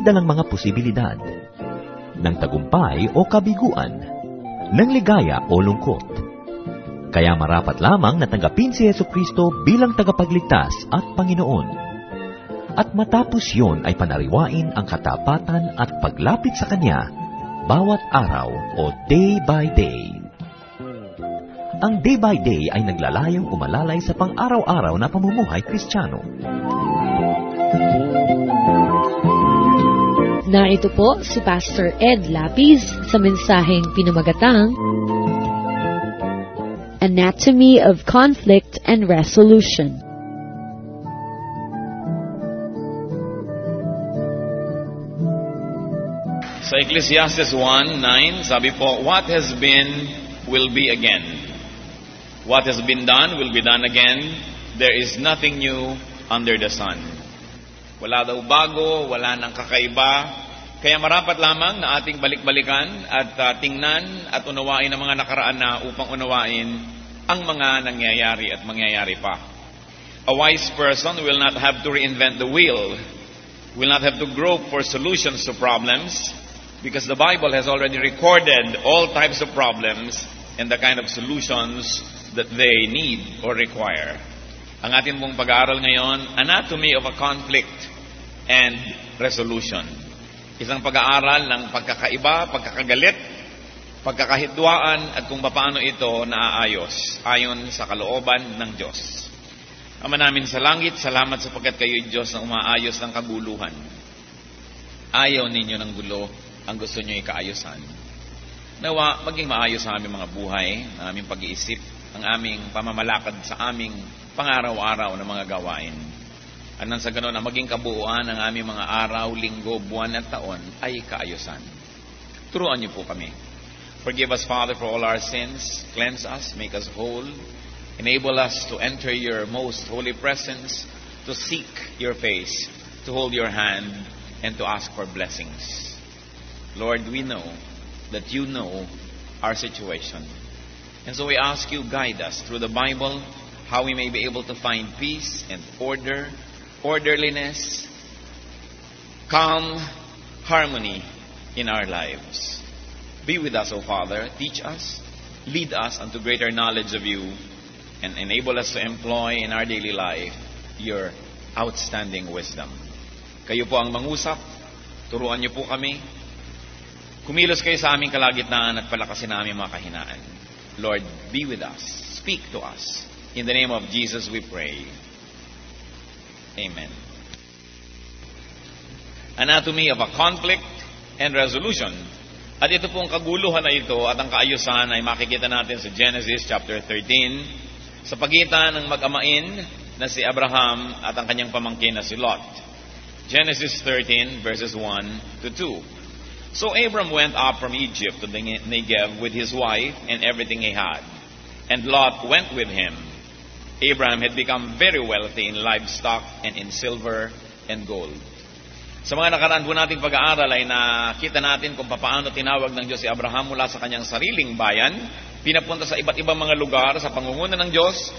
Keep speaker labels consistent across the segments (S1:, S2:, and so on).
S1: dalang mga posibilidad, ng tagumpay o kabiguan, ng ligaya o lungkot. Kaya marapat lamang na tanggapin si Jesucristo bilang tagapagligtas at Panginoon. At matapos yon ay panariwain ang katapatan at paglapit sa Kanya bawat araw o day by day. Ang day by day ay naglalayong umalalay sa pang-araw-araw na pamumuhay Kristiyano.
S2: Narito po si Pastor Ed Lapis sa mensaheng pinamagatang Anatomy of Conflict and Resolution.
S3: Sa Ecclesiastes 1:9, sabi po, what has been will be again. What has been done will be done again. There is nothing new under the sun. Wala daw bago, wala nang kakaiba. Kaya marapat lamang na ating balik-balikan at tingnan at unawain ang mga nakaraan na upang unawain ang mga nangyayari at mangyayari pa. A wise person will not have to reinvent the wheel, will not have to grope for solutions to problems, because the Bible has already recorded all types of problems and the kind of solutions that they need or require. Ang ating pong pag-aaral ngayon, Anatomy of a Conflict and Resolution. Isang pag-aaral ng pagkakaiba, pagkakagalit, pagkakahidwaan at kung paano ito naaayos ayon sa kalooban ng Diyos. Ama namin sa langit, salamat sapagkat kayo'y Diyos na umaayos ng kaguluhan. Ayaw ninyo ng gulo, ang gusto nyo ikaayusan. Nawa, maging maayos sa aming mga buhay, ang aming pag-iisip, ang aming pamamalakad sa aming pang-araw-araw na mga gawain. At nang sa ganon na maging kabuuan ng aming mga araw, linggo, buwan at taon ay kaayusan. Turuan niyo po kami. Forgive us, Father, for all our sins. Cleanse us, make us whole. Enable us to enter your most holy presence, to seek your face, to hold your hand, and to ask for blessings. Lord, we know that you know our situation. And so we ask you, guide us through the Bible, how we may be able to find peace and order, orderliness, calm, harmony in our lives. Be with us, O Father. Teach us, lead us unto greater knowledge of you, and enable us to employ in our daily life your outstanding wisdom. Kayo po ang mangusap, turuan niyo po kami, kumilos kayo sa aming kalagitnaan at palakasin namin mga kahinaan. Lord, be with us. Speak to us. In the name of Jesus we pray. Amen. Anatomy of a Conflict and Resolution. At ito pong kaguluhan na ito at ang kaayusan ay makikita natin sa Genesis chapter 13 sa pagitan ng mag-amain na si Abraham at ang kanyang pamangkin na si Lot. Genesis 13 verses 1 to 2. So Abram went up from Egypt to the Negev with his wife and everything he had, and Lot went with him. Abraham had become very wealthy in livestock and in silver and gold. Sa mga nakaraan po nating pag-aaral ay nakita natin kung paano tinawag ng Diyos si Abraham mula sa kanyang sariling bayan, pinapunta sa iba't ibang mga lugar sa pangunguna ng Diyos,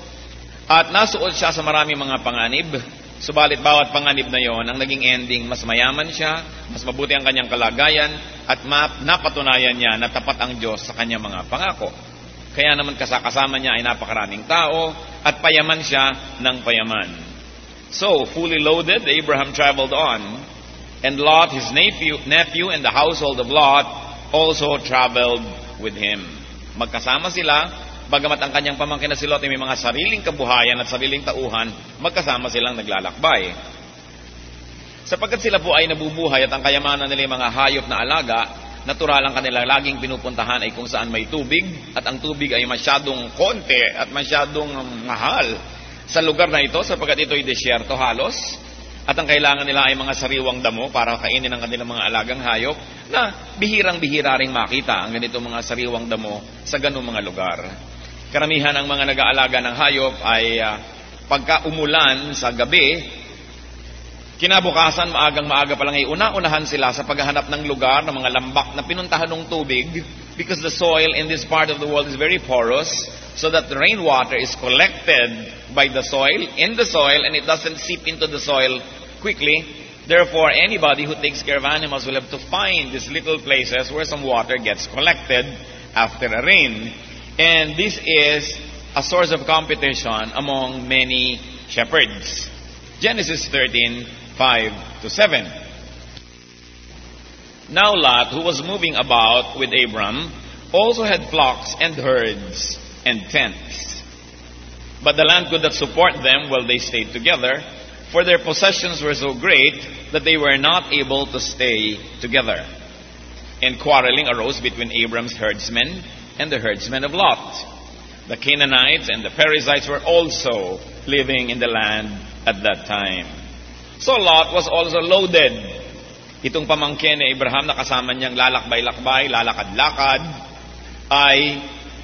S3: at nasuot siya sa maraming mga panganib. Subalit bawat panganib na yon, ang naging ending, mas mayaman siya, mas mabuti ang kanyang kalagayan, at napatunayan niya na tapat ang Diyos sa kanyang mga pangako. Kaya naman kasama niya ay napakaraming tao at payaman siya ng payaman. So, fully loaded, Abraham traveled on, and Lot, his nephew and the household of Lot also traveled with him. Magkasama sila, bagamat ang kanyang pamangkin na si Lot ay may mga sariling kabuhayan at sariling tauhan, magkasama silang naglalakbay. Sapagkat sila po ay nabubuhay at ang kayamanan nila yung mga hayop na alaga, natural ang kanilang laging pinupuntahan ay kung saan may tubig, at ang tubig ay masyadong konti at masyadong mahal sa lugar na ito sapagkat ito ay desyerto halos, at ang kailangan nila ay mga sariwang damo para kainin ang kanilang mga alagang hayop na bihirang-bihira ring makita ang ganito mga sariwang damo sa ganung mga lugar. Karamihan ng mga nag-aalaga ng hayop ay pagka umulan sa gabi, kinabukasan, maagang-maaga pa lang ay una-unahan sila sa paghahanap ng lugar ng mga lambak na pinuntahan ng tubig, because the soil in this part of the world is very porous, so that the rainwater is collected by the soil, in the soil, and it doesn't seep into the soil quickly. Therefore, anybody who takes care of animals will have to find these little places where some water gets collected after a rain. And this is a source of competition among many shepherds. Genesis 13:5-7. Now Lot, who was moving about with Abram, also had flocks and herds and tents. But the land could not support them while they stayed together, for their possessions were so great that they were not able to stay together. And quarreling arose between Abram's herdsmen and the herdsmen of Lot. The Canaanites and the Perizzites were also living in the land at that time. So Lot was also loaded. Itong pamangkin ni Abraham na kasama niyang lalakbay-lakbay, lalakad-lakad, ay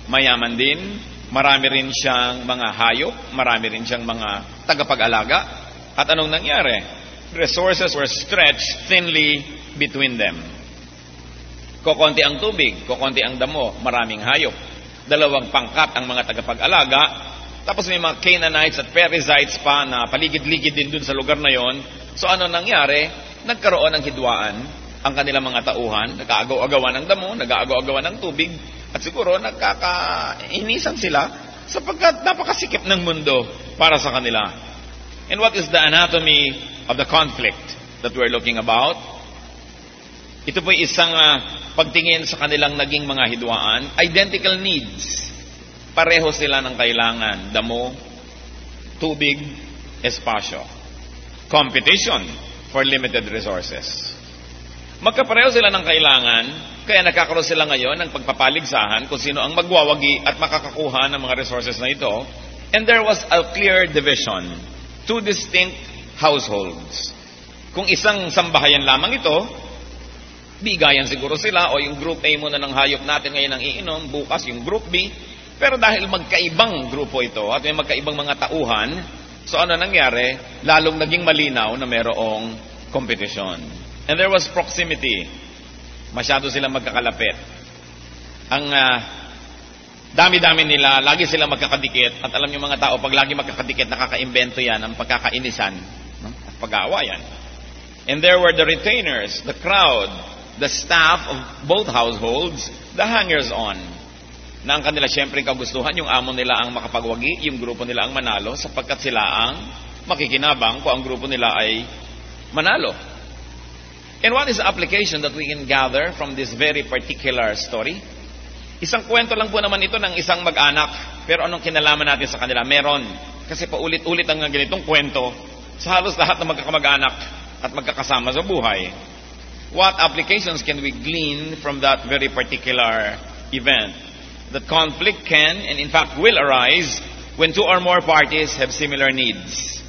S3: mayaman din. Marami rin siyang mga hayop, marami rin siyang mga tagapag-alaga. At anong nangyari? Resources were stretched thinly between them. Kokonti ang tubig, kokonti ang damo, maraming hayop. 2 pangkat ang mga tagapag-alaga. Tapos may mga Canaanites at Perizzites pa na paligid-ligid din dun sa lugar na yon. So ano nangyari? Nagkaroon ng hidwaan ang kanilang mga tauhan, nag-aagaw-agawan ng damo, nag-aagaw-agawan ng tubig, at siguro nagkakainisan sila sapagkat napakasikip ng mundo para sa kanila. And what is the anatomy of the conflict that we're looking about? Ito po'y isang pagtingin sa kanilang naging mga hidwaan, identical needs. Pareho sila ng kailangan, damo, tubig, espasyo. Competition for limited resources. Magkapareho sila ng kailangan, kaya nakakaroon sila ngayon ng pagpapaligsahan kung sino ang magwawagi at makakakuha ng mga resources na ito. And there was a clear division, 2 distinct households. Kung isang sambahayan lamang ito, bigayan siguro sila, o yung group A muna ng hayop natin ngayon ang iinom, bukas yung group B. Pero dahil magkaibang grupo ito at may magkaibang mga tauhan, so ano nangyari? Lalong naging malinaw na mayroong competition. And there was proximity. Masyado silang magkakalapit. Ang dami-dami nila, lagi silang magkakadikit. At alam niyo mga tao, pag lagi magkakadikit, nakaka-imbento yan ang pagkakainisan at pag-aawayan. And there were the retainers, the crowd, the staff of both households, the hangers-on, na ang kanila siyempre kagustuhan, yung amo nila ang makapagwagi, yung grupo nila ang manalo, sapagkat sila ang makikinabang kung ang grupo nila ay manalo. And what is the application that we can gather from this very particular story? Isang kwento lang po naman ito ng isang mag-anak, pero anong kinalaman natin sa kanila? Meron. Kasi paulit-ulit ang ganitong kwento sa halos lahat ng magkakamag-anak at magkakasama sa buhay. What applications can we glean from that very particular event? That conflict can, and in fact will arise, when 2 or more parties have similar needs.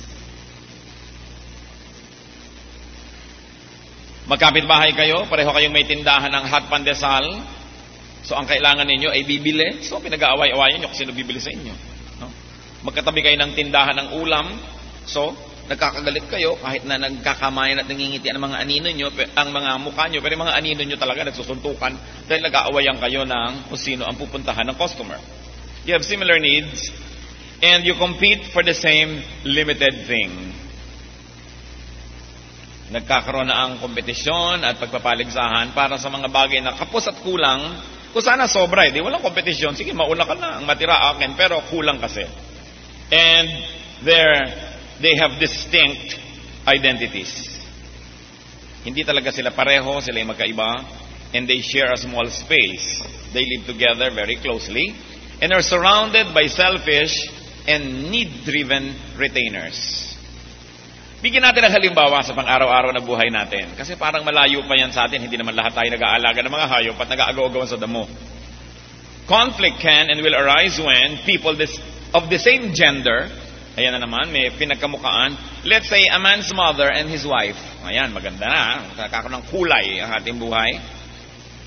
S3: Magkapit-bahay kayo, pareho kayong may tindahan ng hot pandesal, so ang kailangan ninyo ay bibili, so pinag-aaway-awayan nyo kung sino bibili sa inyo. No? Magkatabi kayo ng tindahan ng ulam, so nagkakagalit kayo kahit na nagkakamayan at nangingiti ang mga anino nyo, ang mga mukha nyo, pero mga anino nyo talaga nagsusuntukan dahil nag-aawayan kayo ng kung sino ang pupuntahan ng customer. You have similar needs and you compete for the same limited thing. Nagkakaroon na ang kompetisyon at pagpapaligsahan para sa mga bagay na kapos at kulang. Kung sana sobra, di walang kompetisyon. Sige, mauna ka na, ang matira akin, pero kulang kasi. And they have distinct identities. Hindi talaga sila pareho, sila yung magkaiba, and they share a small space. They live together very closely, and are surrounded by selfish and need-driven retainers. Bigyan natin ng halimbawa sa pang-araw-araw na buhay natin. Kasi parang malayo pa yan sa atin, hindi naman lahat tayo nag-aalaga ng mga hayop at nag-aagaw-agawan sa damo. Conflict can and will arise when people of the same gender, ayan na naman, may pinagkamukaan. Let's say, a man's mother and his wife. Ayan, maganda na. Magkakaroon ng kulay ang ating buhay.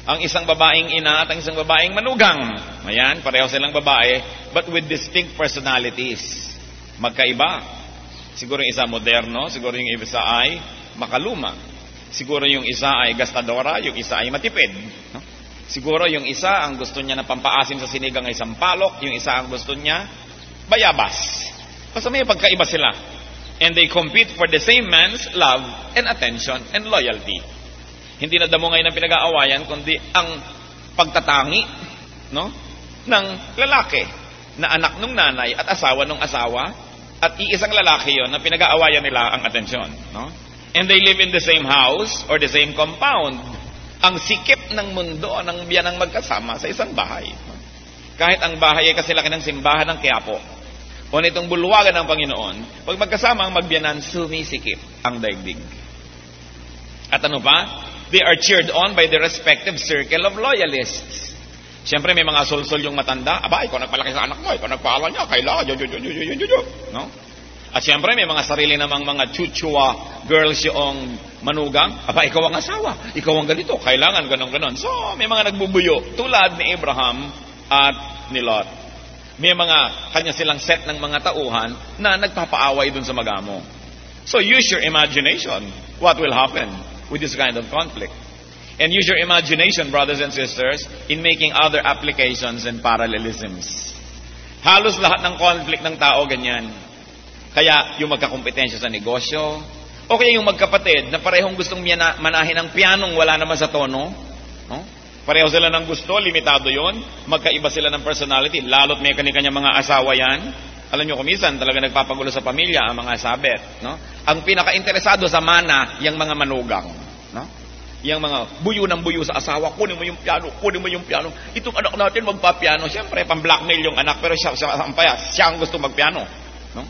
S3: Ang isang babaeng ina at ang isang babaeng manugang. Ayan, pareho silang babae, but with distinct personalities. Magkaiba. Siguro yung isa moderno, siguro yung isa ay makaluma. Siguro yung isa ay gastadora, yung isa ay matipid. No? Siguro yung isa, ang gusto niya na pampaasim sa sinigang ay sampalok, yung isa ang gusto niya, bayabas. Basta may pagkaiba sila. And they compete for the same man's love and attention and loyalty. Hindi na damo ngayon ang pinag-aawayan, kundi ang pagtatangi, no, ng lalaki na anak ng nanay at asawa ng asawa, at iisang lalaki yon na pinag-aawayan nila ang atensyon. No? And they live in the same house or the same compound. Ang sikip ng mundo ng biyanang magkasama sa isang bahay. Kahit ang bahay ay kasilaki ng simbahan ng Quiapo o nitong bulwagan ng Panginoon, pag magkasama ang magbiyanan, sumisikip ang daigdig. At ano pa? They are cheered on by the respective circle of loyalists. Siyempre may mga solsol yung matanda. Aba, ikaw nagpalaki sa anak mo, ikaw nagpaaral niya, kailangan, no? At siyempre may mga sarili namang mga chuchua girls yung manugang. Aba, ikaw ang asawa, ikaw ang ganito, kailangan ganon. So, may mga nagbubuyo tulad ni Abraham at ni Lot. May mga kanya silang set ng mga tauhan na nagpapaaway dun sa magamo. So use your imagination. What will happen with this kind of conflict? And use your imagination, brothers and sisters, in making other applications and parallelisms. Halos lahat ng conflict ng tao ganyan. Kaya yung magkakompetensya sa negosyo, o kaya yung magkapatid na parehong gustong manahin ng pianong wala naman sa tono, no? Pareho sila ng gusto, limitado yon. Magkaiba sila ng personality, lalo't may kanya-kanya mga asawa yan. Alam nyo, kumisan talaga nagpapagulo sa pamilya ang mga sabet. No? Ang pinaka-interesado sa mana, yung mga manugang. No? Yung mga buyo ng buyo sa asawa, kunin mo yung piano. Itong anak natin magpa-piano. Siyempre, pang-blackmail yung anak, pero siya ang gusto mag-piano. No?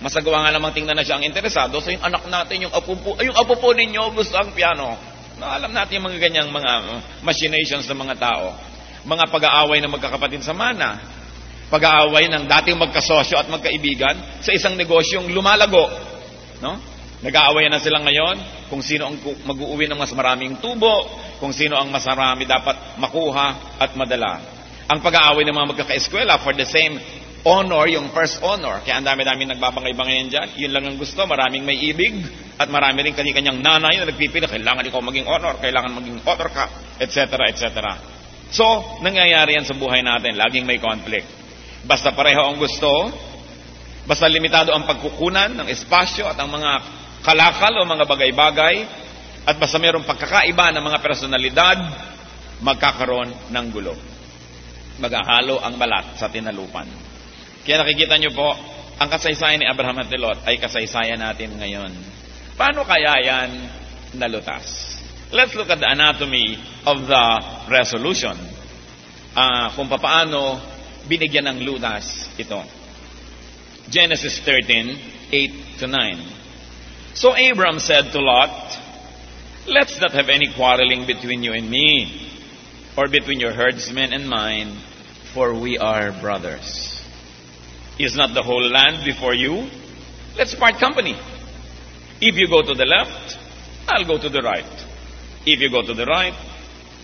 S3: Masagawa nga namang tingnan na siya ang interesado, so yung anak natin, yung apo po ninyo gusto ang piano. No, alam natin yung mga ganyang mga machinations ng mga tao. Mga pag-aaway ng magkakapatid sa mana. Pag-aaway ng dating magkasosyo at magkaibigan sa isang negosyong lumalago. No? Nag-aaway na sila ngayon kung sino ang mag-uuwi ng mas maraming tubo, kung sino ang mas marami dapat makuha at madala. Ang pag-aaway ng mga magkakaeskwela for the same honor, yung first honor. Kaya ang dami-dami nagbabangay-bangayan dyan. Yun lang ang gusto, maraming may ibig. At marami rin kanyang nanay na nagpipili, kailangan ikaw maging honor, kailangan maging author ka, etc., etc. So, nangyayari yan sa buhay natin. Laging may conflict. Basta pareho ang gusto, basta limitado ang pagkukunan ng espasyo at ang mga kalakal o mga bagay-bagay, at basta mayroong pagkakaiba ng mga personalidad, magkakaroon ng gulo. Maghahalo ang balat sa tinalupan. Kaya nakikita nyo po, ang kasaysayan ni Abraham at ni Lot ay kasaysayan natin ngayon. Paano kaya yan nalutas? Let's look at the anatomy of the resolution. Kung paano binigyan ng lunas ito. Genesis 13:8-9. So Abram said to Lot, "Let's not have any quarreling between you and me, or between your herdsmen and mine, for we are brothers. Is not the whole land before you? Let's part company. If you go to the left, I'll go to the right. If you go to the right,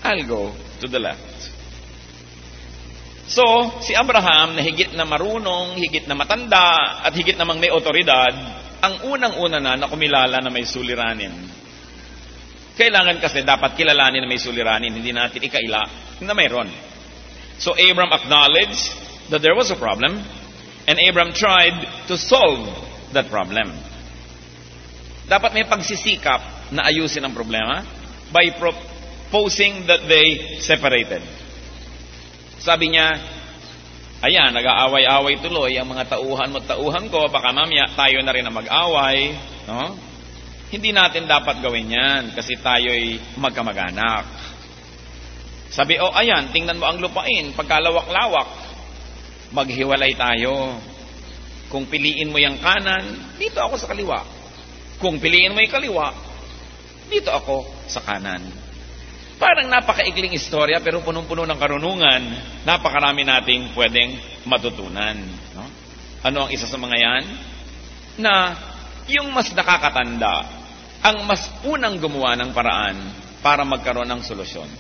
S3: I'll go to the left." So, si Abraham na higit na marunong, higit na matanda, at higit namang may otoridad, ang unang-una na kumilala na may suliranin. Kailangan kasi dapat kilalanin na may suliranin, hindi natin ikaila na mayroon. So, Abram acknowledged that there was a problem, and Abram tried to solve that problem. Dapat may pagsisikap na ayusin ang problema by proposing that they separated. Sabi niya, ayan, nag-aaway-away tuloy ang mga tauhan mo at tauhan ko, baka mamaya tayo na rin na mag-away. No? Hindi natin dapat gawin yan kasi tayo'y magkamag-anak. Sabi, ayan, tingnan mo ang lupain, pagkalawak-lawak, maghiwalay tayo. Kung piliin mo yung kanan, dito ako sa kaliwa. Kung piliin mo yung kaliwa, dito ako sa kanan. Parang napakaikling istorya pero punong-puno ng karunungan. Napakarami nating pwedeng matutunan. No? Ano ang isa sa mga yan? Na yung mas nakakatanda, ang mas unang gumawa ng paraan para magkaroon ng solusyon.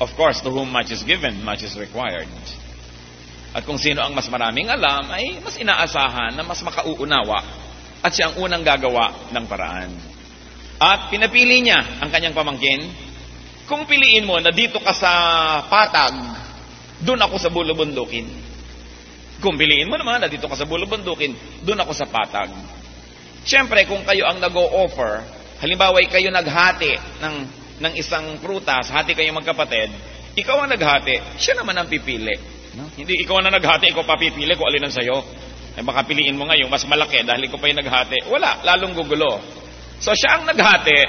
S3: Of course, to whom much is given, much is required. At kung sino ang mas maraming alam, ay mas inaasahan na mas makauunawa at siya ang unang gagawa ng paraan. At pinapili niya ang kanyang pamangkin. Kung piliin mo na dito ka sa patag, doon ako sa bulubundukin. Kung piliin mo naman na dito ka sa bulubundukin, doon ako sa patag. Siyempre, kung kayo ang nag-o-offer, halimbawa kayo naghati ng isang prutas, hati kayo magkapatid, ikaw ang naghati, siya naman ang pipili. No? Hindi ikaw na naghati, ikaw papipili kung alin ang sayo. Eh baka piliin mo nga yung mas malaki dahil ikaw pa yung naghati. Wala, lalong gugulo. So siya ang naghati,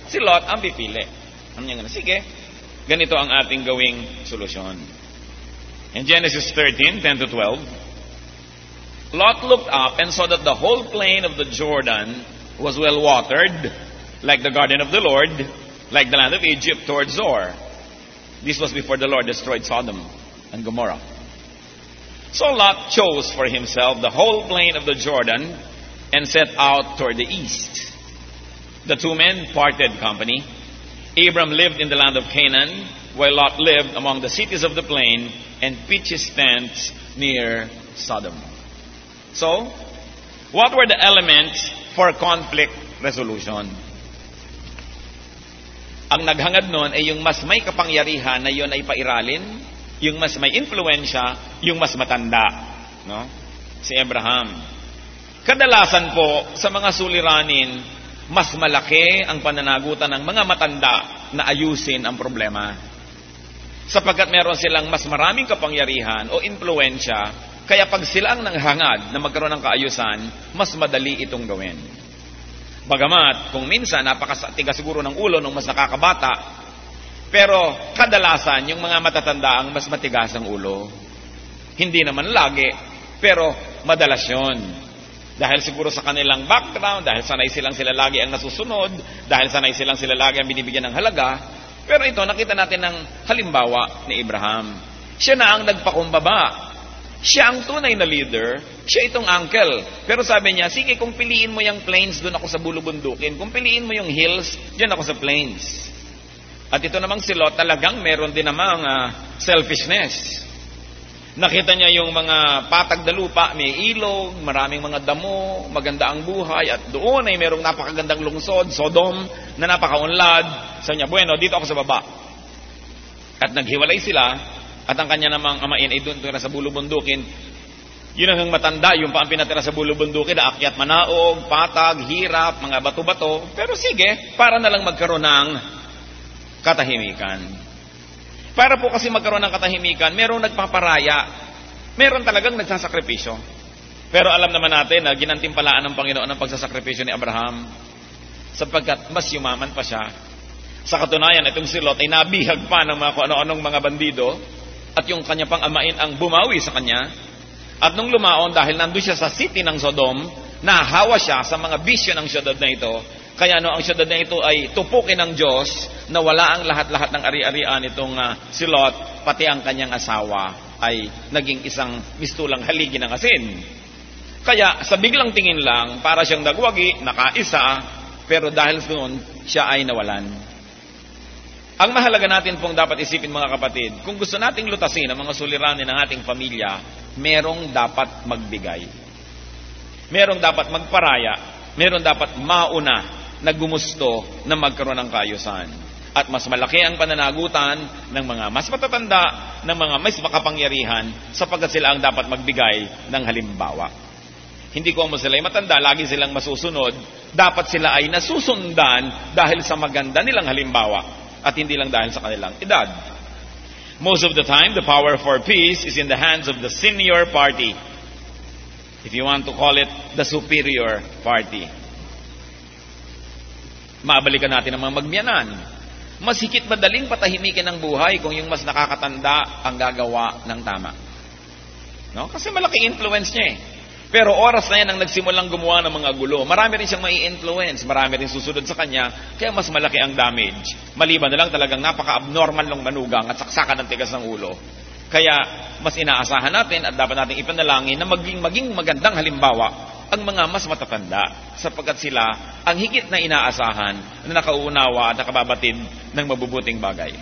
S3: si Lot ang pipili. Sige, ganito ang ating gawing solusyon. In Genesis 13:10-12, Lot looked up and saw that the whole plain of the Jordan was well watered, like the garden of the Lord, like the land of Egypt toward Zoar. This was before the Lord destroyed Sodom and Gomorrah. So Lot chose for himself the whole plain of the Jordan and set out toward the east. The two men parted company. Abram lived in the land of Canaan, while Lot lived among the cities of the plain and pitched his tents near Sodom. So, what were the elements for conflict resolution? Ang naghangad nun ay yung mas may kapangyarihan na yun ay pairalin, yung mas may influensya, yung mas matanda. No? Si Abraham. Kadalasan po, sa mga suliranin, mas malaki ang pananagutan ng mga matanda na ayusin ang problema. Sapagkat meron silang mas maraming kapangyarihan o influensya, kaya pag sila ang nanghangad na magkaroon ng kaayusan, mas madali itong gawin. Bagamat, kung minsan, napakatigas siguro ng ulo ng mas nakakabata, pero kadalasan, yung mga matatanda ang mas matigas ang ulo. Hindi naman lagi, pero madalas yun. Dahil siguro sa kanilang background, dahil sanay sila lagi ang nasusunod, dahil sanay sila lagi ang binibigyan ng halaga. Pero ito, nakita natin ng halimbawa ni Abraham. Siya na ang nagpakumbaba. Siya ang tunay na leader, siya itong uncle. Pero sabi niya, sige, kung piliin mo yung plains, doon ako sa bulubundukin. Kung piliin mo yung hills, diyan ako sa plains. At ito namang si Lot, talagang meron din namang selfishness. Nakita niya yung mga patag na lupa, may ilog, maraming mga damo, maganda ang buhay, at doon ay merong napakagandang lungsod, Sodom, na napakaunlad. Sabi niya, bueno, dito ako sa baba. At naghiwalay sila. At ang kanya namang amain ay doon sa bulubundukin. Yun ang matanda, yung pa ang pinatira sa bulubundukin, aakyat manaog, patag, hirap, mga bato-bato. Pero sige, para na lang magkaroon ng katahimikan. Para po kasi magkaroon ng katahimikan, merong nagpaparaya. Meron talagang nagsasakripisyo. Pero alam naman natin na ginantimpalaan ng Panginoon ang pagsasakripisyo ni Abraham. Sapagkat mas yumaman pa siya. Sa katunayan, itong si Lot ay nabihag pa ng mga ano-anong mga bandido. At yung kanya pang amain ang bumawi sa kanya. At nung lumaon, dahil nandun siya sa city ng Sodom, nahawa siya sa mga bisyo ng syudad na ito. Kaya ang syudad na ito ay tupukin ng Diyos na wala ang lahat-lahat ng ari-arian itong si Lot, pati ang kanyang asawa ay naging isang mistulang haligi ng asin. Kaya sa biglang tingin lang, para siyang nagwagi, nakaisa, pero dahil doon, siya ay nawalan. Ang mahalaga natin pong dapat isipin mga kapatid, kung gusto nating lutasin ang mga suliranin ng ating pamilya, merong dapat magbigay. Merong dapat magparaya, merong dapat mauna na gumusto na magkaroon ng kaayusan. At mas malaki ang pananagutan ng mga mas matatanda, ng mga mas makapangyarihan, sapagkat sila ang dapat magbigay ng halimbawa. Hindi ko mo sila ay matanda, lagi silang masusunod, dapat sila ay nasusundan dahil sa maganda nilang halimbawa. At hindi lang dahil sa kanilang edad. Most of the time, the power for peace is in the hands of the senior party. If you want to call it, the superior party. Mabalikan natin ang mga magbiyanan. Mas higit madaling patahimikin ang buhay kung yung mas nakakatanda ang gagawa ng tama. No? Kasi malaki influence niya eh. Pero oras na yan ang nagsimulang gumawa ng mga gulo. Marami rin siyang mai-influence, marami rin susunod sa kanya, kaya mas malaki ang damage. Maliban na lang talagang napaka-abnormal ng manugang at saksakan ng tigas ng ulo. Kaya mas inaasahan natin at dapat nating ipanalangin na maging magandang halimbawa ang mga mas matatanda, sapagkat sila ang higit na inaasahan na nakauunawa at nakababatid ng mabubuting bagay.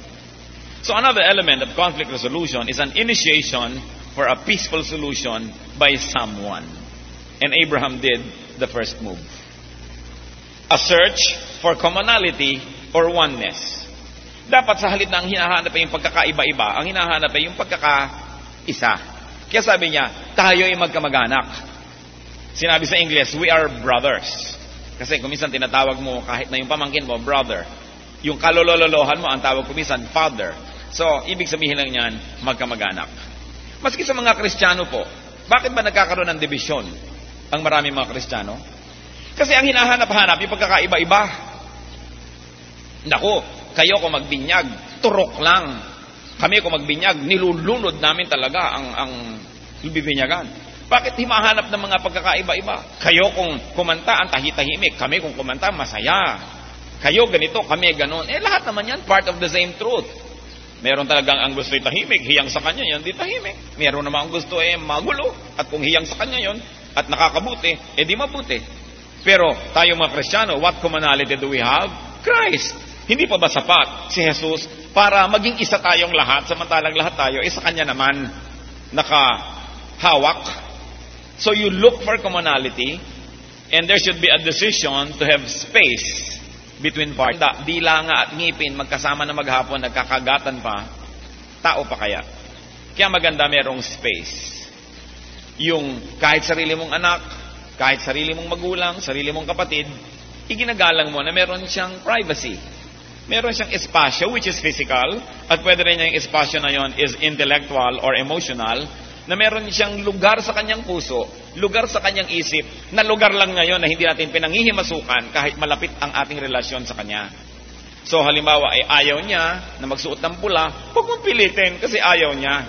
S3: So another element of conflict resolution is an initiation for a peaceful solution by someone. And Abraham did the first move. A search for commonality or oneness. Dapat sa halip na ang hinahanap ay yung pagkakaiba-iba, ang hinahanap ay yung pagkakaisa. Kaya sabi niya, tayo ay magkamag-anak. Sinabi sa English, we are brothers. Kasi kung minsan tinatawag mo, kahit na yung pamangkin mo, brother. Yung kalololohan mo, ang tawag kung minsan, father. So, ibig sabihin lang yan, magkamag-anak. Maski sa mga Kristiyano po, bakit ba nagkakaroon ng dibisyon ang maraming mga Kristiyano? Kasi ang hinahanap-hanap, yung pagkakaiba-iba. Naku, kayo kung magbinyag, turok lang. Kami kung magbinyag, nilulunod namin talaga ang bibinyagan. Bakit himahanap ng mga pagkakaiba-iba? Kayo kung kumanta, ang tahi-tahimik. Kami kung kumanta, masaya. Kayo ganito, kami ganon. Lahat naman yan, part of the same truth. Meron talagang ang gusto ay tahimik, hiyang sa kanya yan, di tahimik. Meron naman ang gusto ay magulo. At kung hiyang sa kanya yon at nakakabuti, di mabuti. Pero tayo mga Kristiyano, what commonality do we have? Christ. Hindi pa ba sapat si Jesus para maging isa tayong lahat, samantalang lahat tayo, sa kanya naman nakahawak? So you look for commonality, and there should be a decision to have space between parties. Dila nga at ngipin, magkasama na maghapon, nagkakagatan pa, tao pa kaya? Kaya maganda merong space. Yung kahit sarili mong anak, kahit sarili mong magulang, sarili mong kapatid, iginagalang mo na meron siyang privacy. Meron siyang espasyo, which is physical, at pwede rin yung espasyo na yon is intellectual or emotional, na meron siyang lugar sa kanyang puso, lugar sa kanyang isip, na lugar lang ngayon na hindi natin pinanghihimasukan kahit malapit ang ating relasyon sa kanya. So halimbawa ay ayaw niya na magsuot ng pula, huwag mong pilitin kasi ayaw niya.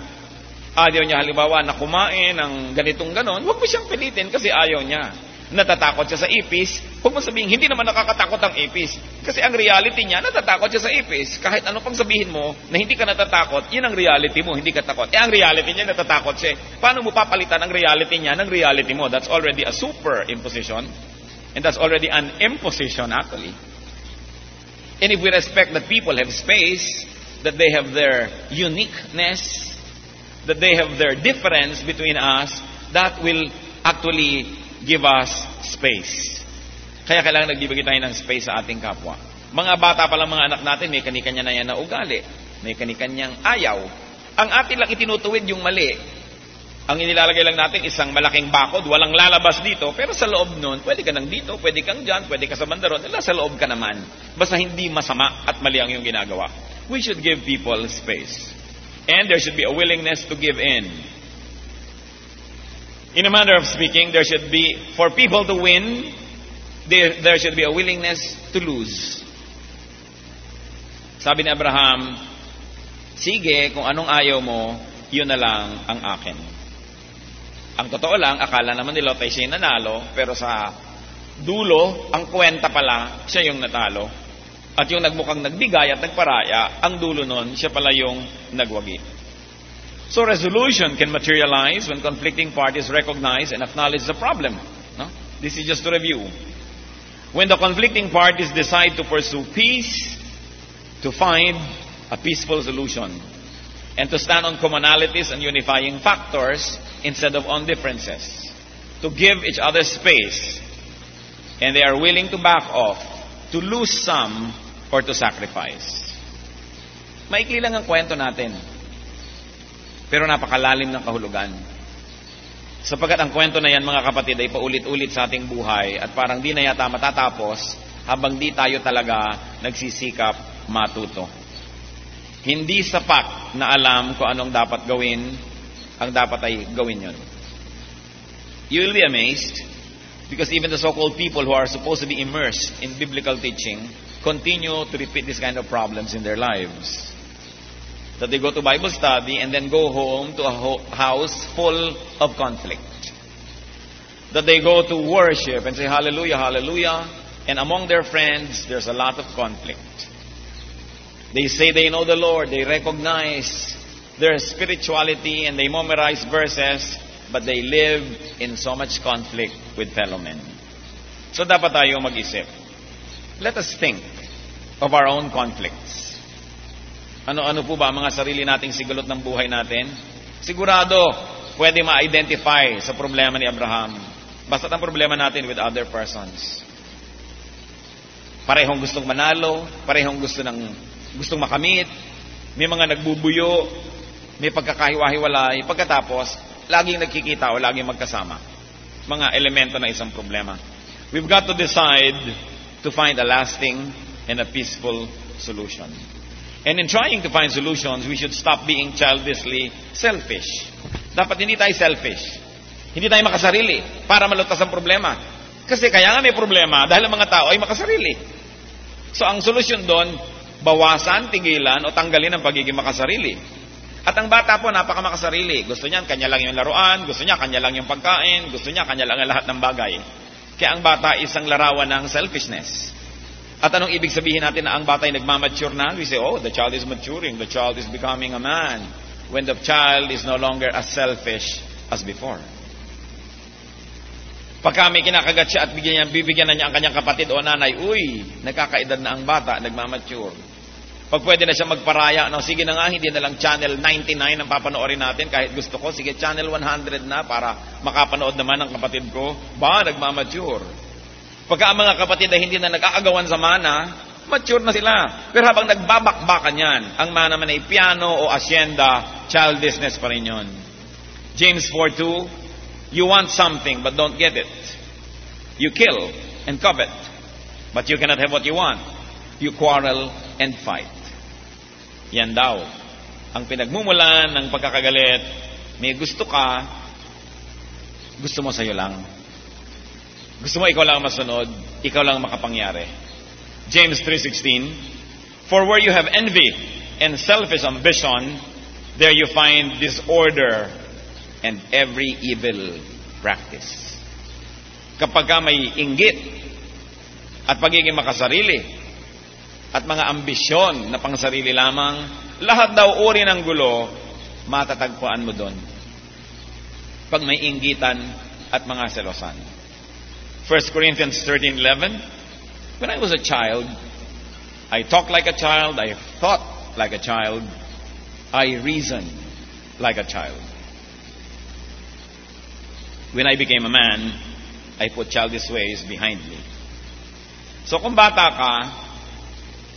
S3: Ayaw niya halimbawa na kumain ng ganitong ganon, huwag mo siyang pilitin kasi ayaw niya. Natatakot siya sa ipis, huwag mo sabihin, hindi naman nakakatakot ang ipis. Kasi ang reality niya, natatakot siya sa ipis. Kahit ano pang sabihin mo na hindi ka natatakot, yun ang reality mo, hindi ka takot. Ang reality niya, natatakot siya. Paano mo papalitan ang reality niya ng reality mo? That's already a superimposition. And that's already an imposition actually. And if we respect that people have space, that they have their uniqueness, that they have their difference between us, that will actually give us space. Kaya kailangan nagbibigay tayo ng space sa ating kapwa. Mga bata pa lang mga anak natin, may kanikanya na yan na ugali. May kanikanyang ayaw. Ang atin lang itinutuwid yung mali. Ang inilalagay lang natin isang malaking bakod, walang lalabas dito, pero sa loob nun, pwede ka nang dito, pwede kang dyan, pwede ka sa bandaron, sa loob ka naman. Basta hindi masama at mali ang iyong ginagawa. We should give people space. And there should be a willingness to give in. In a manner of speaking, there should be, for people to win, there should be a willingness to lose. Sabi ni Abraham, sige, kung anong ayaw mo, yun na lang ang akin. Ang totoo lang, akala naman ni Lot ay siya yung nanalo, pero sa dulo, ang kwenta pala, siya yung natalo. At yung nagmukhang nagbigay at nagparaya, ang dulo nun, siya pala yung nagwagi. So resolution can materialize when conflicting parties recognize and acknowledge the problem. No? This is just to review. When the conflicting parties decide to pursue peace, to find a peaceful solution, and to stand on commonalities and unifying factors instead of on differences, to give each other space, and they are willing to back off, to lose some, or to sacrifice. Maikli lang ang kwento natin. Pero napakalalim ng kahulugan. Sapagkat ang kwento na yan, mga kapatid, ay paulit-ulit sa ating buhay at parang di na yata matatapos habang di tayo talaga nagsisikap matuto. Hindi sapat na alam kung anong dapat gawin, ang dapat ay gawin yun. You will be amazed because even the so-called people who are supposed to be immersed in biblical teaching continue to repeat this kind of problems in their lives. That they go to Bible study and then go home to a house full of conflict. That they go to worship and say hallelujah, hallelujah, and among their friends there's a lot of conflict. They say they know the Lord, they recognize their spirituality and they memorize verses, but they live in so much conflict with fellow men. So dapat tayo mag-isip. Let us think of our own conflicts. Ano-ano po ba ang mga sarili nating sigulot ng buhay natin? Sigurado, pwede ma-identify sa problema ni Abraham. Basta ang problema natin with other persons. Parehong gustong manalo, parehong gustong makamit, may mga nagbubuyo, may pagkakahiwa-hiwalay, pagkatapos, laging nagkikita o laging magkasama. Mga elemento ng isang problema. We've got to decide to find a lasting and a peaceful solution. And in trying to find solutions, we should stop being childishly selfish. Dapat hindi tayo selfish. Hindi tayo makasarili para malutas ang problema. Kasi kaya nga may problema dahil ang mga tao ay makasarili. So ang solusyon doon, bawasan, tigilan o tanggalin ang pagiging makasarili. At ang bata po, napaka-makasarili. Gusto niya, kanya lang yung laruan. Gusto niya, kanya lang yung pagkain. Gusto niya, kanya lang ang lahat ng bagay. Kaya ang bata isang larawan ng selfishness. At anong ibig sabihin natin na ang bata ay nagmamature na? We say, oh, the child is maturing. The child is becoming a man. When the child is no longer as selfish as before. Pagka may kinakagat siya at bibigyan na niya ang kanyang kapatid o nanay, uy, nagkakaedad na ang bata, nagmamature. Pag pwede na siya magparaya, no, sige na nga, hindi na lang channel 99 ang papanoorin natin kahit gusto ko. Sige, channel 100 na para makapanood naman ang kapatid ko. Ba, nagmamature. Pagka ang mga kapatid ay hindi na nag-aagawan sa mana, mature na sila. Pero habang nagbabakbakan yan, ang mana man ay piano o asyenda, childishness pa rin yun. James 4:2, you want something but don't get it. You kill and covet, but you cannot have what you want. You quarrel and fight. Yan daw ang pinagmumulan ng pagkakagalit. May gusto ka, gusto mo sa'yo lang. Gusto mo ikaw lang masunod, ikaw lang makapangyari. James 3:16, for where you have envy and selfish ambition, there you find disorder and every evil practice. Kapag may inggit at pagiging makasarili, at mga ambisyon na pangsarili lamang, lahat daw uri ng gulo, matatagpuan mo doon. Pag may inggitan at mga selosan. 1 Corinthians 13:11, when I was a child, I talked like a child, I thought like a child, I reasoned like a child. When I became a man, I put childish ways behind me. So kung bata ka,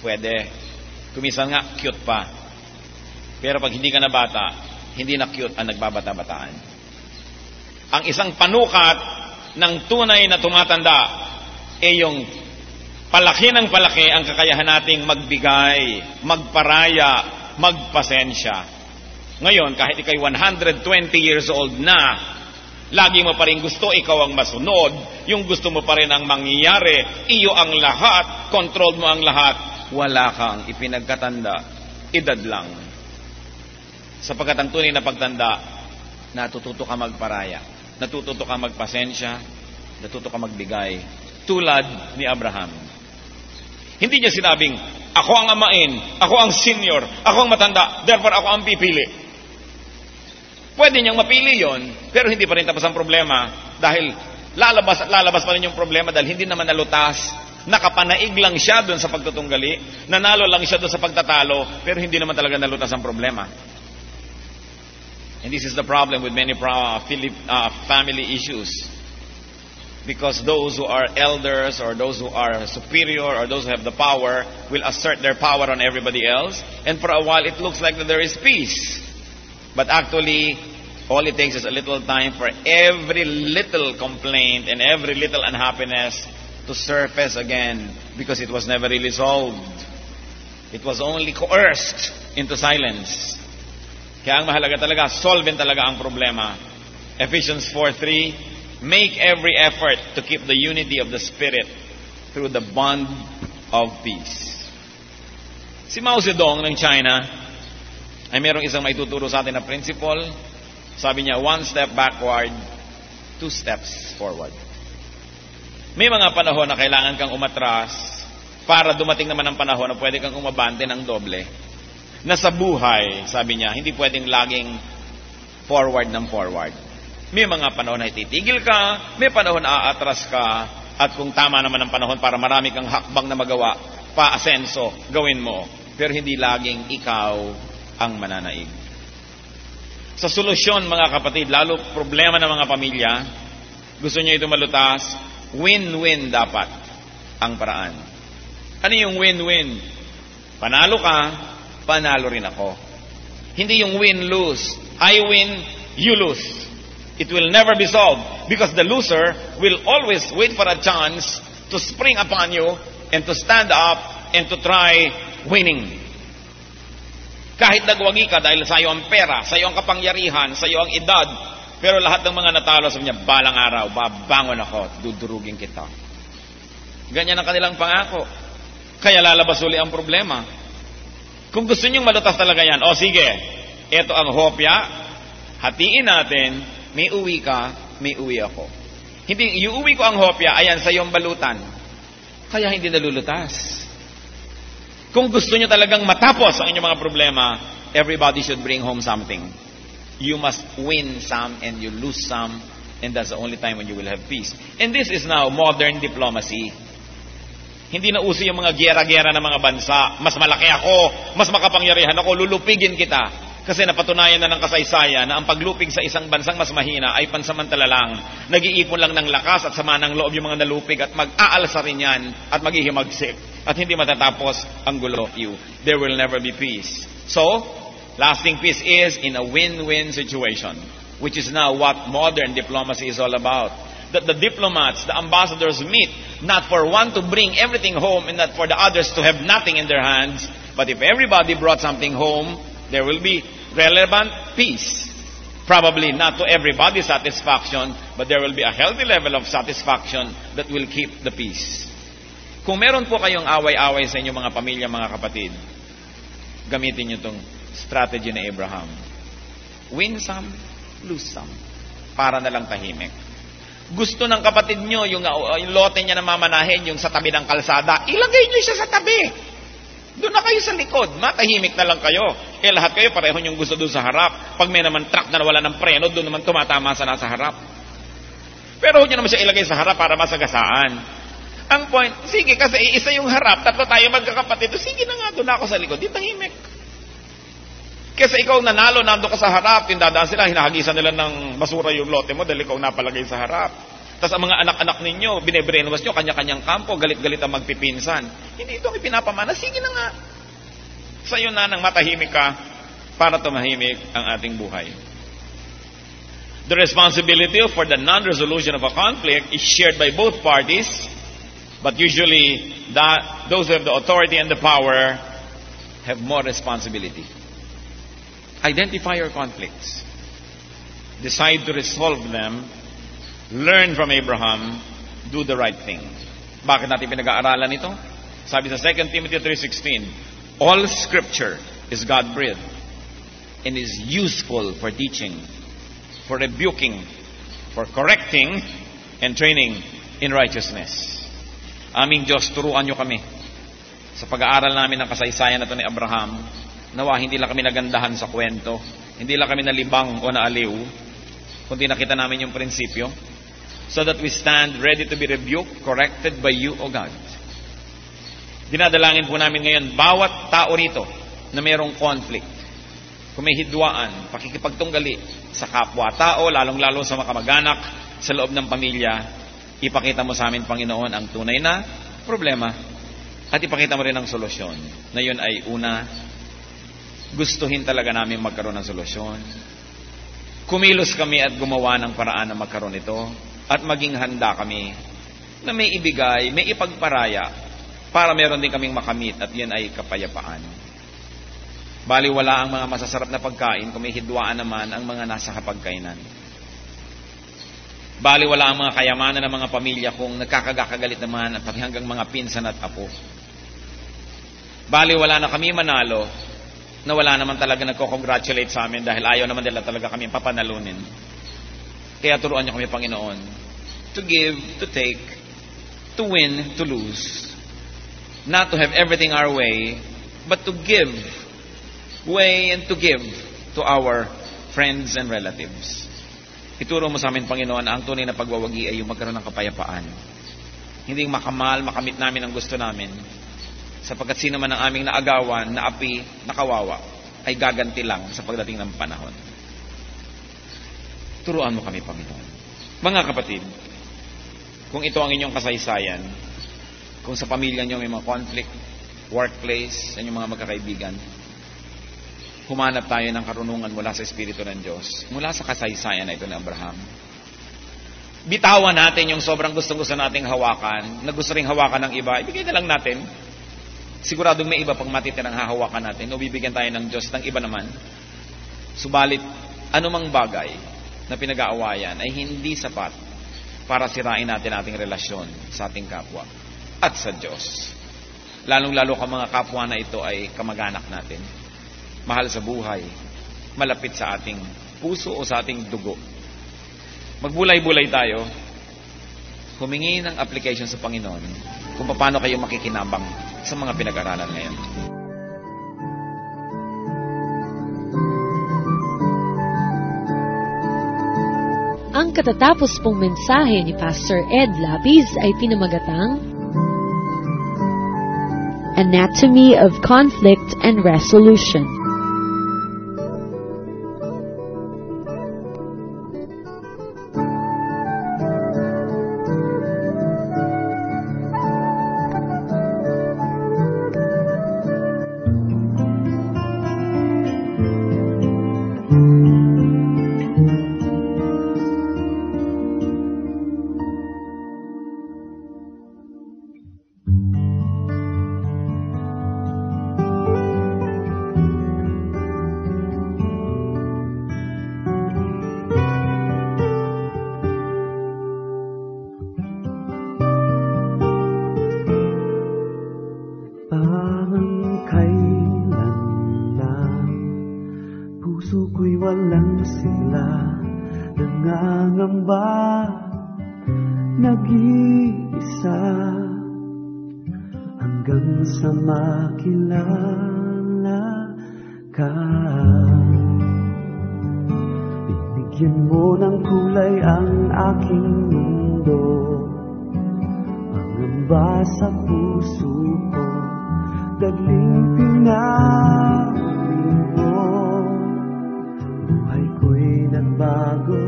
S3: pwede. Kumisan nga, cute pa. Pero pag hindi ka na bata, hindi na cute ang nagbabata-bataan. Ang isang panukat ng tunay na tumatanda ay yung palaki ng palaki ang kakayahan nating magbigay, magparaya, magpasensya. Ngayon, kahit ikay 120 years old na, lagi mo pa rin gusto, ikaw ang masunod, yung gusto mo pa rin ang mangyayari, iyo ang lahat, control mo ang lahat, wala kang ipinagkatanda, edad lang. Sapagkat ang tunay na pagtanda, natututo ka magparaya, natututo ka magpasensya, natututo ka magbigay, tulad ni Abraham. Hindi niya sinabing, ako ang amain, ako ang senior, ako ang matanda, therefore ako ang pipili. Pwede niyang mapili yon, pero hindi pa rin tapos ang problema dahil lalabas at lalabas pa rin yung problema dahil hindi naman nalutas. Nakapanaig lang siya doon sa pagtutunggali, nanalo lang siya doon sa pagtatalo, pero hindi naman talaga nalutas ang problema. And this is the problem with many family issues. Because those who are elders or those who are superior or those who have the power will assert their power on everybody else, and for a while it looks like that there is peace. But actually, all it takes is a little time for every little complaint and every little unhappiness to surface again because it was never really solved. It was only coerced into silence. Kaya ang mahalaga talaga, solvent talaga ang problema. Ephesians 4:3, make every effort to keep the unity of the Spirit through the bond of peace. Si Mao Zedong ng China ay merong isang maituturo sa atin na principle. Sabi niya, 1 step backward, 2 steps forward. May mga panahon na kailangan kang umatras para dumating naman ang panahon na pwede kang umabante ng doble. Na sa buhay, sabi niya, hindi pwedeng laging forward ng forward. May mga panahon na ititigil ka, may panahon na aatras ka, at kung tama naman ang panahon para marami kang hakbang na magawa, pa-asenso, gawin mo. Pero hindi laging ikaw ang mananaig. Sa solusyon, mga kapatid, lalo problema ng mga pamilya, gusto niyo ito malutas, win-win dapat ang paraan. Ano yung win-win? Panalo ka, panalo rin ako. Hindi yung win-lose. I win, you lose. It will never be solved because the loser will always wait for a chance to spring upon you and to stand up and to try winning. Kahit nagwagi ka dahil sa iyo ang pera, sa iyo ang kapangyarihan, sa iyo ang edad, pero lahat ng mga natalo sabi niya, balang araw, babangon ako, dudurugin kita. Ganyan ang kanilang pangako. Kaya lalabas uli ang problema. Kung gusto niyong malutas talaga yan, o sige, ito ang hopya, hatiin natin, may uwi ka, may uwi ako. Hindi, iuwi ko ang hopya, ayan sa iyong balutan. Kaya hindi nalulutas. Kung gusto niyo talagang matapos ang inyong mga problema, everybody should bring home something. You must win some and you lose some, and that's the only time when you will have peace. And this is now modern diplomacy. Hindi na uso yung mga gera-gera ng mga bansa. Mas malaki ako, mas makapangyarihan ako, lulupigin kita. Kasi napatunayan na ng kasaysayan na ang paglupig sa isang bansang mas mahina ay pansamantala lang. Nag-iipon lang ng lakas at sama ng loob yung mga nalupig at mag-aalsa rin yan at maghihimagsik. At hindi matatapos ang gulo. There will never be peace. So, lasting peace is in a win-win situation, which is now what modern diplomacy is all about. That the diplomats, the ambassadors meet not for one to bring everything home and not for the others to have nothing in their hands, but if everybody brought something home, there will be relevant peace. Probably not to everybody's satisfaction, but there will be a healthy level of satisfaction that will keep the peace. Kung meron po kayong away-away sa inyong mga pamilya, mga kapatid, gamitin nyo itong strategy ni Abraham. Win some, lose some. Para na lang tahimik. Gusto ng kapatid nyo, yung lote niya na mamanahin, yung sa tabi ng kalsada, ilagay nyo siya sa tabi. Doon na kayo sa likod. Matahimik na lang kayo. Lahat kayo pareho yung gusto doon sa harap. Pag may naman truck na wala ng preno, doon naman tumatama sa nasa harap. Pero huwag nyo naman siya ilagay sa harap para masagasaan. Ang point, sige, kasi isa yung harap, tatlo tayo magkakapatid. Sige na nga, doon ako sa likod. Di tahimik. Kasi ikaw nanalo, nando ka sa harap, tindadaan sila, hinahagisan nila ng basura yung lote mo dahil ikaw napalagay sa harap. Tapos ang mga anak-anak ninyo, bine-brainwash nyo, kanya-kanyang kampo, galit-galit ang magpipinsan. Hindi ito ang ipinapamana. Sige na nga. Sa'yo na nang matahimik ka para tumahimik ang ating buhay. The responsibility for the non-resolution of a conflict is shared by both parties, but usually those who have the authority and the power have more responsibility. Identify your conflicts. Decide to resolve them. Learn from Abraham. Do the right thing. Bakit natin pinag-aaralan ito? Sabi sa 2 Timothy 3:16, all scripture is God-breathed and is useful for teaching, for rebuking, for correcting, and training in righteousness. Aming Diyos, turuan nyo kami sa pag-aaral namin ng kasaysayan na ito ni Abraham. Nawa, hindi lang kami nagandahan sa kwento, hindi lang kami nalibang o naaliw, kundi nakita namin yung prinsipyo, so that we stand ready to be rebuked, corrected by you, O God. Dinadalangin po namin ngayon, bawat tao rito na mayroong conflict, kung may hidwaan, pakikipagtunggali sa kapwa-tao, lalong-lalo sa mga kamag-anak, sa loob ng pamilya, ipakita mo sa amin, Panginoon, ang tunay na problema at ipakita mo rin ang solusyon. Na yun ay una, gustuhin talaga namin magkaroon ng solusyon. Kumilos kami at gumawa ng paraan na magkaroon ito at maging handa kami na may ibigay, may ipagparaya para meron din kaming makamit at yan ay kapayapaan. Baliwala ang mga masasarap na pagkain kung may hidwaan naman ang mga nasa hapagkainan. Baliwala ang mga kayamanan ng mga pamilya kung nagkakagalit naman at hanggang mga pinsan at apo. Baliwala na kami manalo na wala naman talaga nagko-congratulate sa amin dahil ayaw naman nila talaga kami papanalunin. Kaya turuan niyo kami, Panginoon, to give, to take, to win, to lose. Not to have everything our way, but to give way and to give to our friends and relatives. Ituro mo sa amin, Panginoon, ang tunay na pagwawagi ay yung magkaroon ng kapayapaan. Hindi makamal, makamit namin ang gusto namin. Sapagkat sino man ang aming naagawan, naapi, nakawawa, ay gaganti lang sa pagdating ng panahon. Turuan mo kami, Panginoon. Mga kapatid, kung ito ang inyong kasaysayan, kung sa pamilya niyo may mga conflict, workplace, sa inyong mga magkakaibigan, humanap tayo ng karunungan mula sa Espiritu ng Diyos, mula sa kasaysayan na ito ng Abraham. Bitawan natin yung sobrang gustong-gusto nating hawakan, na gusto ring hawakan ng iba, ibigay na lang natin. Siguradong may iba pang matitirang hahawakan natin, o bibigyan tayo ng Diyos ng iba naman. Subalit, anumang bagay na pinag-aawayan ay hindi sapat para sirain natin ating relasyon sa ating kapwa at sa Diyos. Lalong-lalo ka mga kapwa na ito ay kamag-anak natin, mahal sa buhay, malapit sa ating puso o sa ating dugo. Magbulay-bulay tayo, humingi ng application sa Panginoon kung paano kayo makikinabang sa mga pinag-aralan ngayon.
S2: Ang katatapos pong mensahe ni Pastor Ed Lapiz ay pinamagatang Anatomy of Conflict and Resolution.
S4: Nag-iisa hanggang sa makilala ka. Binigyan mo ng kulay ang aking mundo, pangamba sa puso ko, dagling pinawin mo. Buhay ko'y nagbago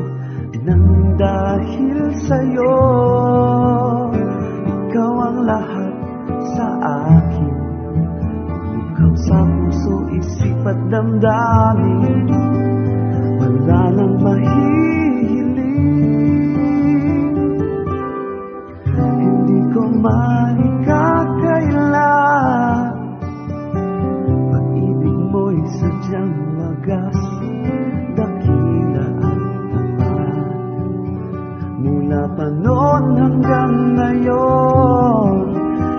S4: nang dahil sa'yo. Ikaw ang lahat sa akin, ikaw sa puso, isip at damdamin. Wala nang mahihiling, hindi ko maikakaila. Pag-ibig mo'y sadyang wagas, dakila at tapat. Mula pa noon hanggang ngayon,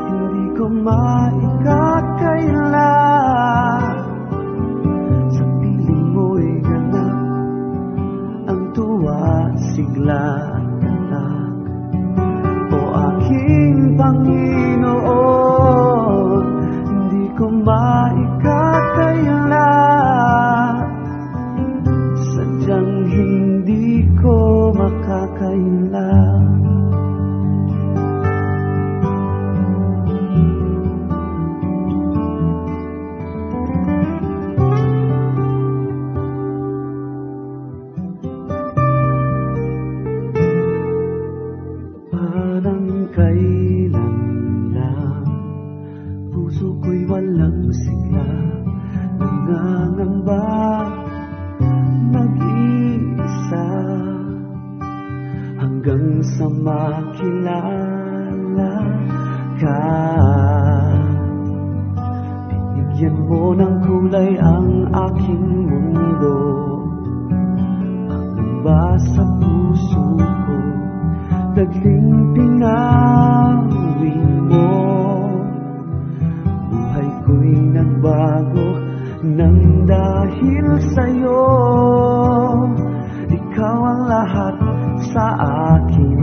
S4: hindi ko maikakaila. Sa piling mo'y ganap ang tuwa, sigla at galak. O aking Panginoon, hindi ko maikakaila. Sadyang hindi ko makakaila. Parang kailan lang puso ko'y walang sigla, nangangamba, nag-iisa hanggang sa makilala ka. Binigyan mo ng kulay ang aking mundo, pangamba sa puso ko, dagling pinawin mo. Buhay ko'y nagbago nang dahil sa'yo. Ikaw ang lahat sa akin,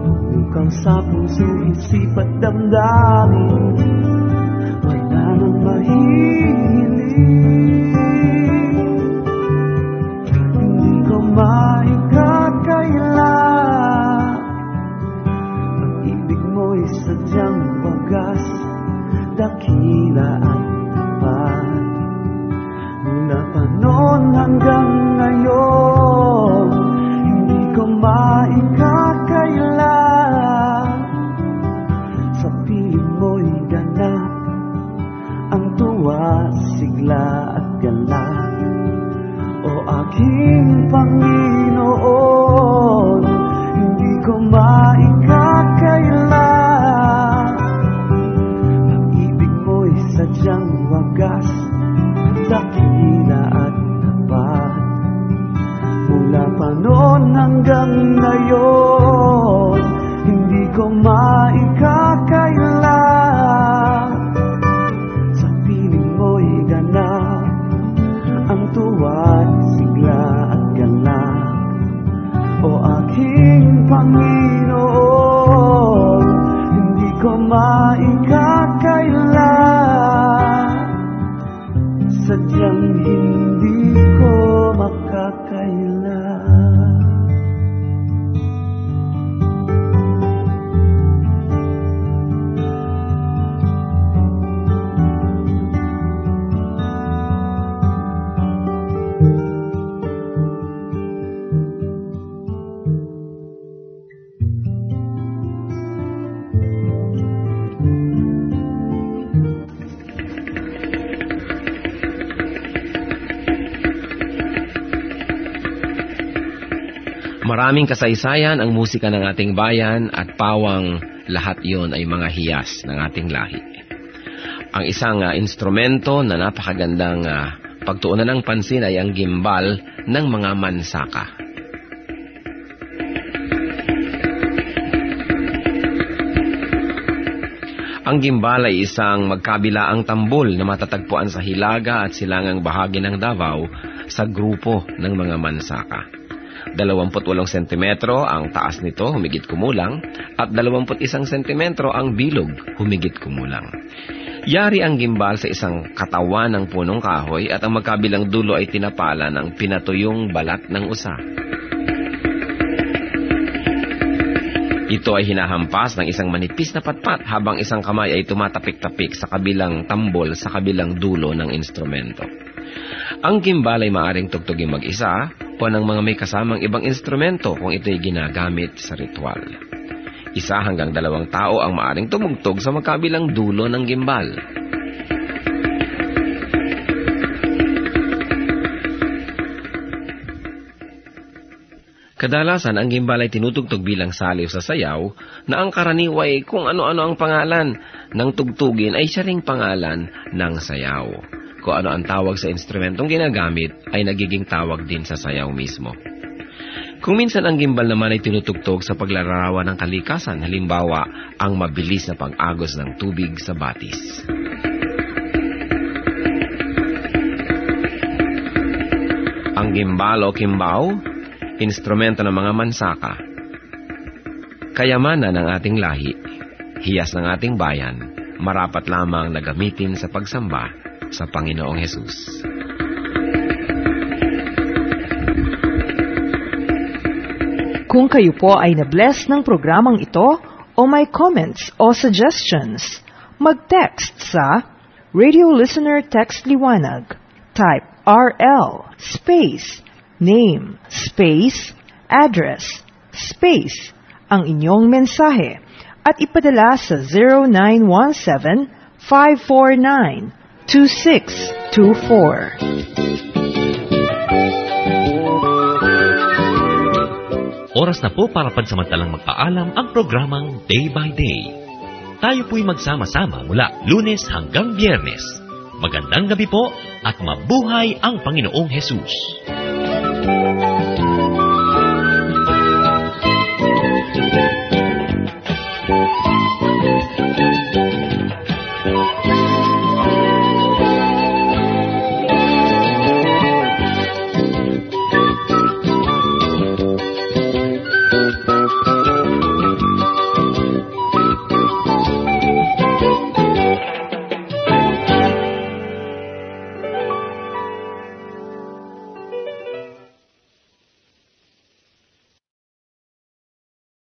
S4: bumukang sa puso, isip at damdamin. Wala nang mahihiling, hindi ko maikakaila. Pag-ibig mo'y sadyang wagas, dakila at tapat. Mula pa noon hanggang ngayon, hindi ko maikakaila. Sa piling mo'y ganap ang tuwa, sigla at galak. aking Panginoon, hindi ko maikakaila. Ang ibig mo'y sadyang wagas, dakila at tapat. Mula pa noon hanggang ngayon, hindi ko maikakaila. Sa piling mo'y ganap ang tuwa't sigla at galak. O aking Panginoon, hindi ko maikakaila. Sadyang hindi ko makakaila.
S5: Maraming kasaysayan ang musika ng ating bayan at pawang lahat yon ay mga hiyas ng ating lahi. Ang isang instrumento na napakagandang pagtuunan ng pansin ay ang gimbal ng mga mansaka. Ang gimbal ay isang magkabilaang tambol na matatagpuan sa hilaga at silangang bahagi ng Davao sa grupo ng mga mansaka. 28 sentimetro ang taas nito, humigit kumulang, at 21 sentimetro ang bilog, humigit kumulang. Yari ang gimbal sa isang katawan ng punong kahoy at ang magkabilang dulo ay tinapala ng pinatuyong balat ng usa. Ito ay hinahampas ng isang manipis na patpat habang isang kamay ay tumatapik-tapik sa kabilang tambol sa kabilang dulo ng instrumento. Ang gimbal ay maaring tugtugin mag-isa o ng mga may kasamang ibang instrumento kung ito'y ginagamit sa ritual. 1 hanggang 2 tao ang maaring tumugtog sa magkabilang dulo ng gimbal. Kadalasan, ang gimbal ay tinutugtog bilang saliw sa sayaw na ang karaniway kung ano-ano ang pangalan ng tugtugin ay siya ring pangalan ng sayaw. Kung ano ang tawag sa instrumentong ginagamit ay nagiging tawag din sa sayaw mismo. Kung minsan ang gimbal naman ay tinutugtog sa paglalarawan ng kalikasan, halimbawa ang mabilis na pag-agos ng tubig sa batis. Ang gimbal o kimbao, instrumento ng mga mansaka. Kayamanan ng ating lahi, hiyas ng ating bayan, marapat lamang na gamitin sa pagsamba sa Panginoong Hesus.
S6: Kung kayo po ay na-bless ng programang ito o may comments o suggestions, mag-text sa Radio Listener Text Liwanag. Type RL space name space address space ang inyong mensahe at ipadala sa 0917-549-2624.
S1: Oras na po para pansamantalang magpaalam ang programang Day by Day. Tayo po'y magsama-sama mula Lunes hanggang Biyernes. Magandang gabi po at mabuhay ang Panginoong Hesus.